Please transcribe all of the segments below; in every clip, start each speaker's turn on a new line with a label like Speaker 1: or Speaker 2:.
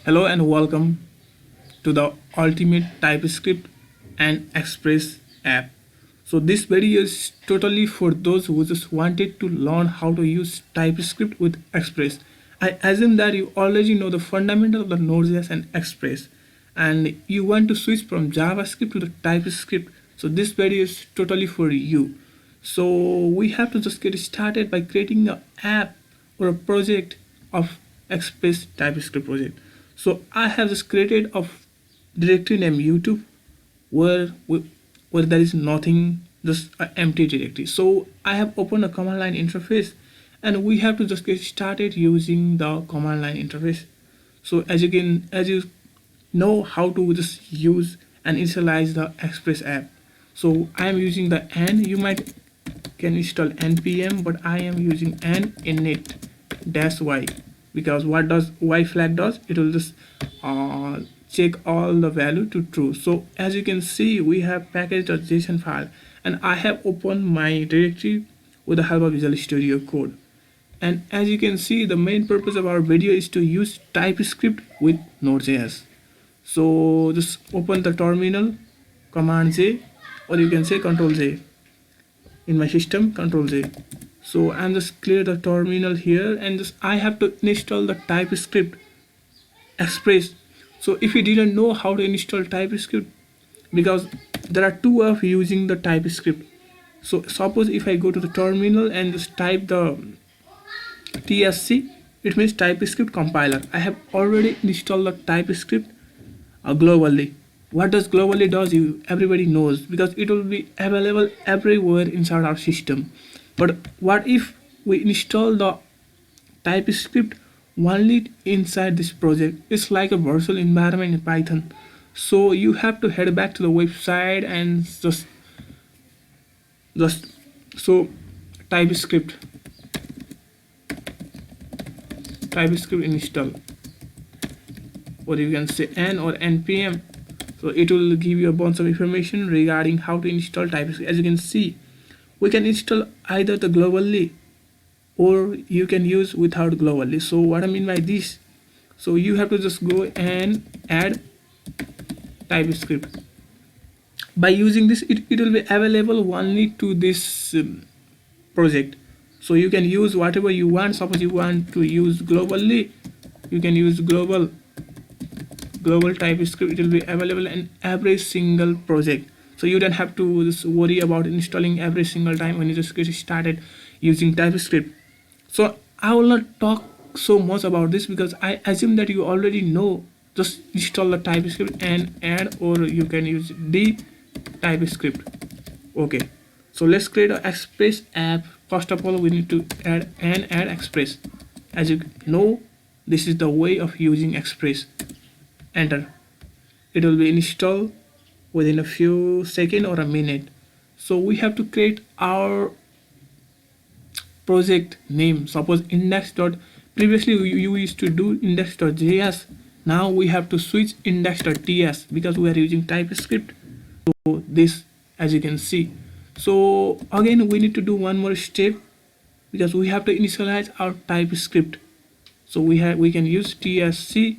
Speaker 1: Hello and welcome to the ultimate TypeScript and Express app. So this video is totally for those who just wanted to learn how to use TypeScript with Express. I assume that you already know the fundamental of the nodejs and Express and you want to switch from JavaScript to the TypeScript. So this video is totally for you. So we have to just get started by creating an app or a project of Express TypeScript project. So I have just created a directory named YouTube where there is nothing, just an empty directory. So I have opened a command line interface and we have to just get started using the command line interface. So as you know how to just use and initialize the Express app. So I am using the n. You can install npm, but I am using n init -y because what does y flag does, it will just check all the value to true. So as you can see, we have package.json file and I have opened my directory with the help of Visual Studio Code. And as you can see, the main purpose of our video is to use TypeScript with Node.js. So just open the terminal, Command J, or you can say Control J. In my system, Control J. So I'm just clear the terminal here and just I have to install the TypeScript Express. So if you didn't know how to install TypeScript, because there are two of using the TypeScript. So suppose if I go to the terminal and just type the TSC, it means TypeScript compiler. I have already installed the TypeScript globally. What does globally does, everybody knows, because it will be available everywhere inside our system. But what if we install the TypeScript only inside this project? It's like a virtual environment in Python. So you have to head back to the website and just so TypeScript install, or you can say n or npm. So it will give you a bunch of information regarding how to install TypeScript. As you can see, we can install either the globally or you can use without globally. So what I mean by this, so you have to just go and add TypeScript. By using this, it will be available only to this project. So you can use whatever you want. Suppose you want to use globally, you can use global TypeScript. It will be available in every single project. So you don't have to just worry about installing every single time when you just get started using TypeScript. So I will not talk so much about this because I assume that you already know. Just install the TypeScript and add, or you can use the TypeScript. Okay, so let's create an Express app. First of all, we need to add Express. As you know, this is the way of using Express. Enter. It will be installed within a few seconds or a minute. So we have to create our project name. Suppose previously you used to do index.js. Now we have to switch index.ts because we are using TypeScript. So this, as you can see. So again, we need to do one more step because we have to initialize our TypeScript. So we can use tsc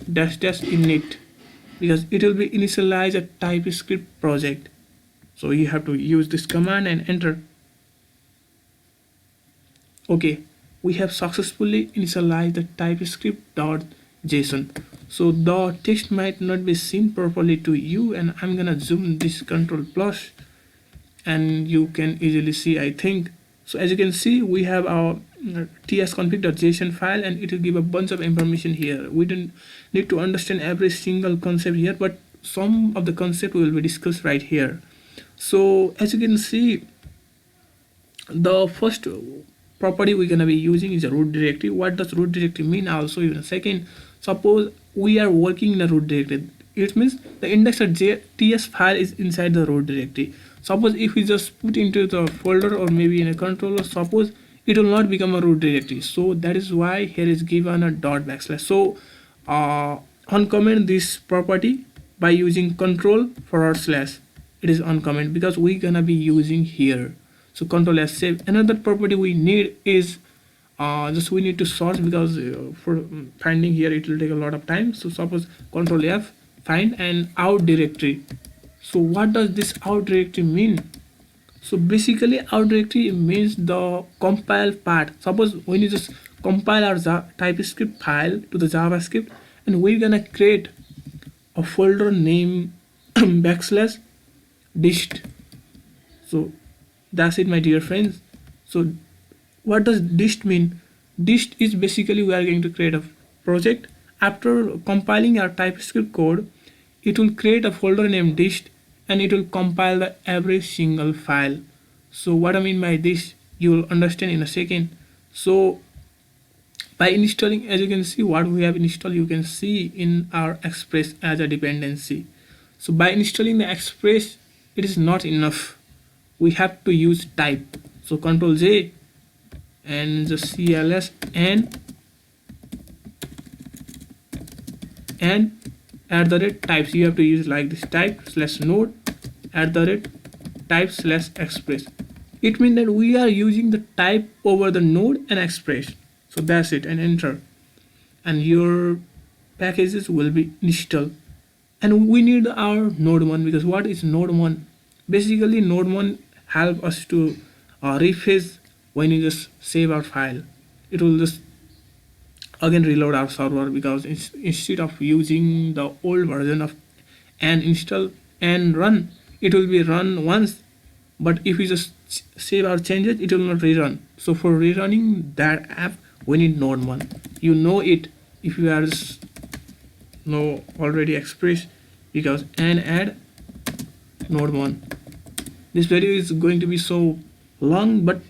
Speaker 1: -init because it will be initialize a TypeScript project. So you have to use this command and enter. Okay, we have successfully initialized the TypeScript.json. So the text might not be seen properly to you, and I'm gonna zoom this Control plus and you can easily see, I think. So as you can see, we have our tsconfig.json file and it will give a bunch of information here. We don't need to understand every single concept here, but some of the concept will be discussed right here. So as you can see, the first property we're gonna be using is a root directory. What does root directory mean? I'll show you in a second. Suppose we are working in a root directory. It means the index.ts file is inside the root directory. Suppose if we just put into the folder or maybe in a controller, suppose it will not become a root directory. So that is why here is given a /. So uncomment this property by using control /. It is uncomment because we're gonna be using here. So control S save. Another property we need is just we need to search because for finding here it will take a lot of time. So suppose control F, find and out directory. So what does this out directory mean? So basically out directory means the compile part. Suppose when you just compile our typescript file to the javascript, and we're gonna create a folder name backslash dist. So that's it, my dear friends. So what does dist mean? Dist is basically we are going to create a project. After compiling our typescript code, it will create a folder named dist and it will compile the every single file. So what I mean by this you will understand in a second. So by installing, as you can see what we have installed, you can see in our express as a dependency. So by installing the express, it is not enough, we have to use type. So control J and the cls and at the rate types, you have to use like this type slash node at the rate type slash express. It means that we are using the type over the node and express. So that's it, and enter, and your packages will be installed. And we need our node1, because what is node1? Basically node1 help us to rephrase when you just save our file. It will just again reload our server, because instead of using the old version of and install and run, it will be run once, but if we just save our changes, it will not rerun. So for rerunning that app, we need node1. You know it if you are just know already express, because and add node1. This video is going to be so long, but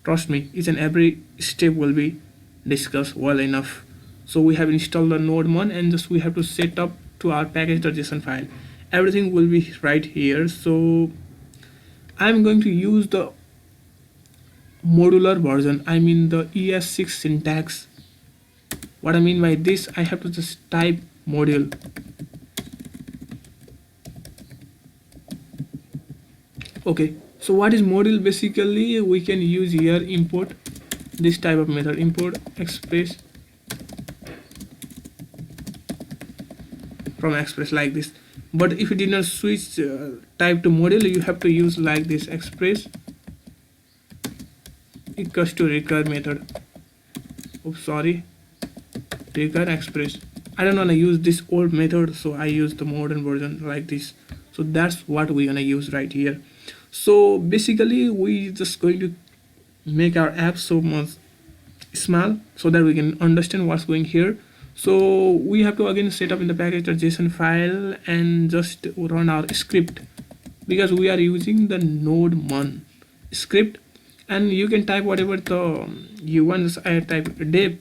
Speaker 1: trust me, each and every step will be discussed well enough. So we have installed the node1 and just we have to set up to our package.json file. Everything will be right here. So I'm going to use the modular version, I mean the ES6 syntax. What I mean by this, I have to just type module. Okay, so what is module? Basically we can use here import this type of method, import express from express like this. But if you did not switch type to module, you have to use like this, express equals to recur method. Oops, sorry, recur express. I don't want to use this old method, so I use the modern version like this. So that's what we're gonna use right here. So basically we just going to make our app so much small so that we can understand what's going here. So we have to again set up in the package.json file and just run our script, because we are using the node1 script, and you can type whatever the you want. Just I type dev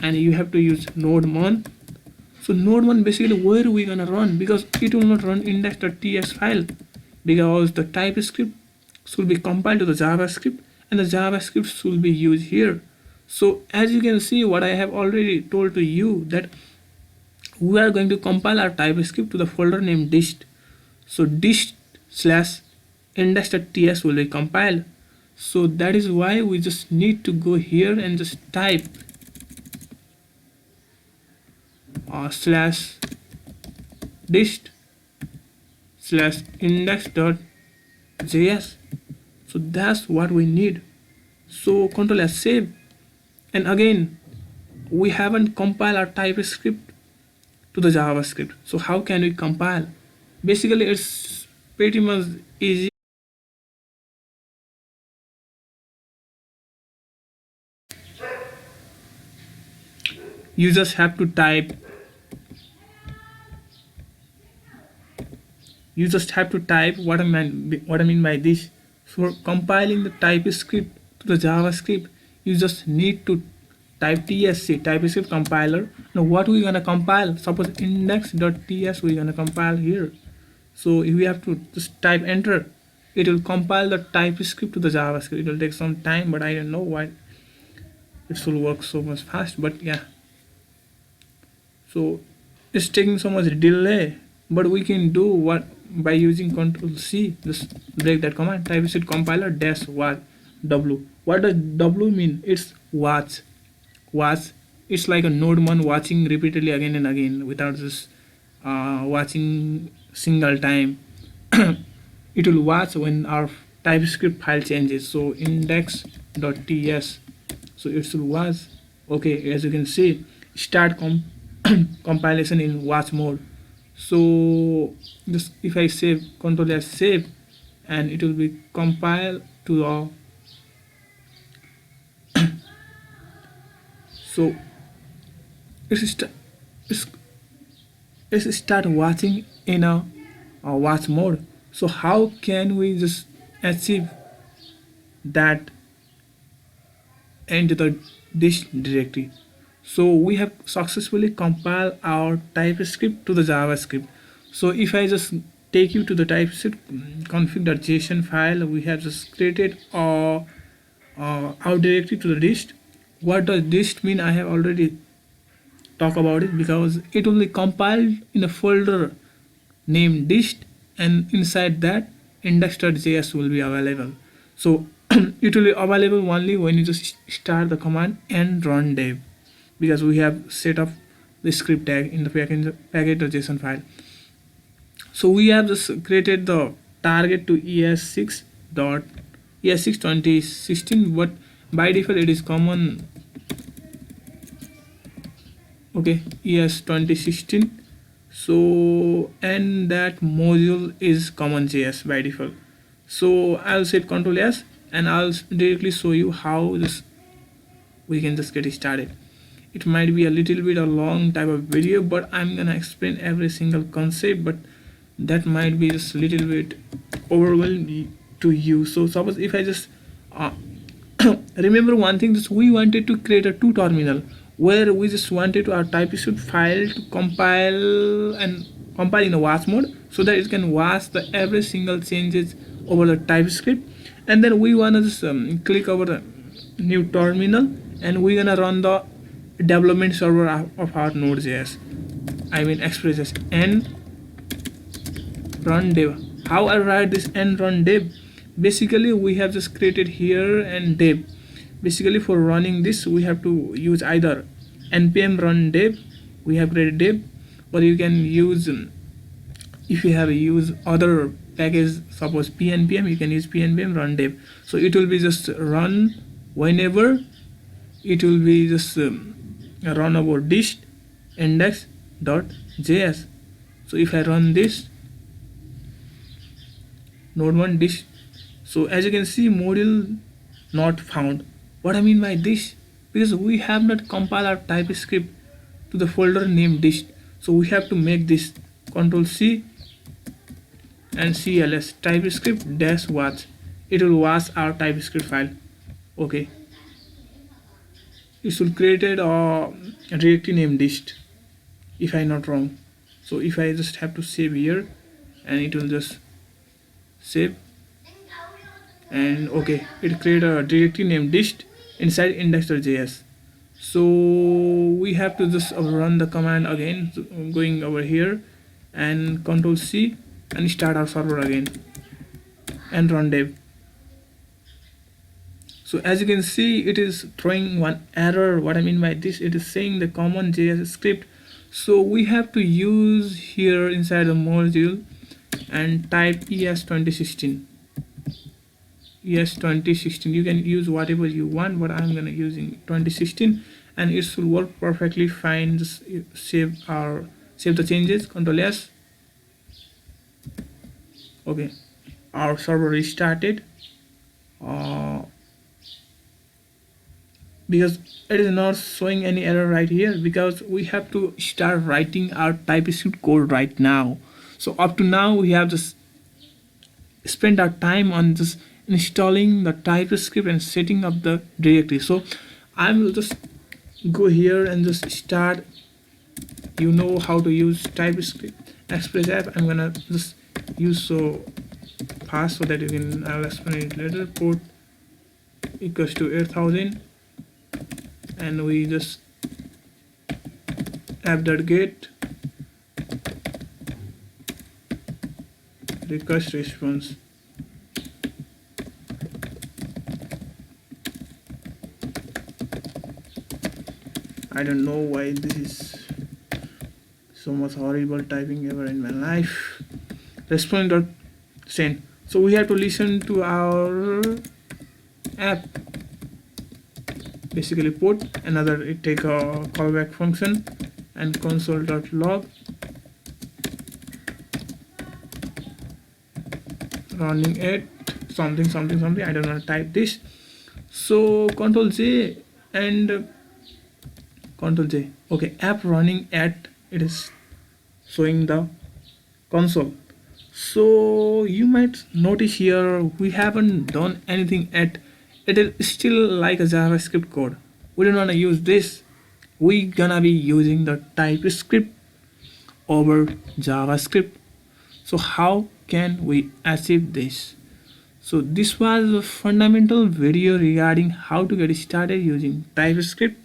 Speaker 1: and you have to use node1. So node1 basically where we gonna run, because it will not run index.ts file, because the typescript should be compiled to the javascript and the javascript should be used here. So as you can see, what I have already told to you, that we are going to compile our typescript to the folder named dist. So dist slash index.ts will be compiled. So that is why we just need to go here and just type slash dist slash index.js. So that's what we need. So control S, save, and again we haven't compiled our typescript to the javascript. So how can we compile? Basically it's pretty much easy. You just have to type what I mean by this. For compiling the typescript to the javascript, you just need to type tsc, typescript compiler. Now what we're gonna compile, suppose index.ts we're gonna compile here. So if we have to just type enter, it will compile the typescript to the javascript. It will take some time, but I don't know why it should work so much fast, but yeah. So it's taking so much delay, but we can do what by using control C, just break that command, typescript compiler dash what, W. What does W mean? It's watch. Watch. It's like a node one watching repeatedly again and again without just watching single time. It will watch when our TypeScript file changes. So index.ts. So it will watch. Okay, as you can see, start compilation in watch mode. So just if I save, Control S save, and it will be compiled to the. So it's, it's, it's start watching in a watch mode. So how can we just achieve that into the dish directory? So we have successfully compiled our TypeScript to the JavaScript. So if I just take you to the TypeScript config.json file, we have just created our directory to the dist. What does dist mean? I have already talked about it, because it will be compiled in a folder named dist, and inside that index.js will be available. So it will be available only when you just start the command and run dev, because we have set up the script tag in the package.json file. So we have just created the target to ES6 2016, but by default it is common. Okay, ES 2016. So and that module is common.js by default. So I'll set Control S and I'll directly show you how this we can just get started. It might be a little bit a long type of video, but I'm gonna explain every single concept, but that might be just a little bit overwhelming to you. So suppose if I just remember one thing, just we wanted to create a two terminal where we just wanted our TypeScript file to compile in a watch mode, so that it can watch the every single changes over the TypeScript, and then we wanna just click over the new terminal, and we're gonna run the development server of our nodejs, I mean expresses, and run dev. How I write this and run dev? Basically we have just created here and dev. Basically for running this we have to use either npm run dev, we have created dev, or you can use if you have used other package, suppose pnpm, you can use pnpm run dev. So it will be just run whenever it will be just run about dist index.js. So if I run this node1 dist, so as you can see module not found. What I mean by this, because we have not compiled our TypeScript to the folder named dist, so we have to make this Control C and cls TypeScript dash watch. It will watch our TypeScript file. Okay, it should created a directory named dist if I'm not wrong. So if I just have to save here, and it will just save, and okay, it create a directory named dist inside index.js. So we have to just run the command again, going over here and Control C and start our server again and run dev. So as you can see, it is throwing one error. What I mean by this, it is saying the common JS script. So we have to use here inside the module and type ES 2016. ES 2016. You can use whatever you want, but I'm gonna using 2016, and it should work perfectly fine. Just save the changes. Control S. Okay, our server restarted. Because it is not showing any error right here, because we have to start writing our TypeScript code right now. So up to now we have just spent our time on just installing the TypeScript and setting up the directory. So I will just go here and just start. You know how to use TypeScript Express app. I'm gonna just use so fast so that you can, I'll explain it later. Port equals to 8000, and we just app.get request response. I don't know why this is so much horrible typing ever in my life. Response.send. So we have to listen to our app, basically put another, it take a callback function and console.log running at something something something, I don't know, type this. So control J and control J. Okay, app running at, it is showing the console. So you might notice here we haven't done anything at, it is still like a JavaScript code. We don't want to use this. We gonna be using the TypeScript over JavaScript. So how can we achieve this? So this was a fundamental video regarding how to get started using TypeScript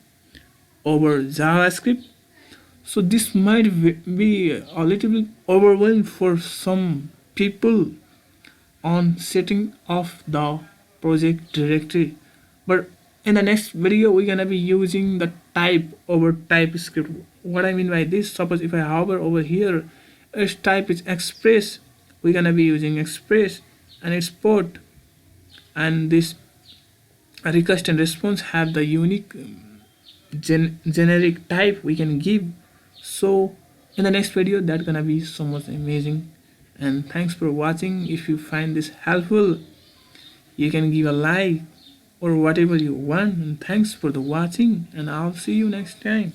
Speaker 1: over JavaScript. So this might be a little bit overwhelming for some people on setting off the project directory, but in the next video we're gonna be using the type over TypeScript. What I mean by this, suppose if I hover over here, its type is express, we're gonna be using express, and its port and this request and response have the unique generic type we can give. So in the next video that's gonna be so much amazing. And thanks for watching. If you find this helpful, you can give a like or whatever you want. And thanks for the watching, and I'll see you next time.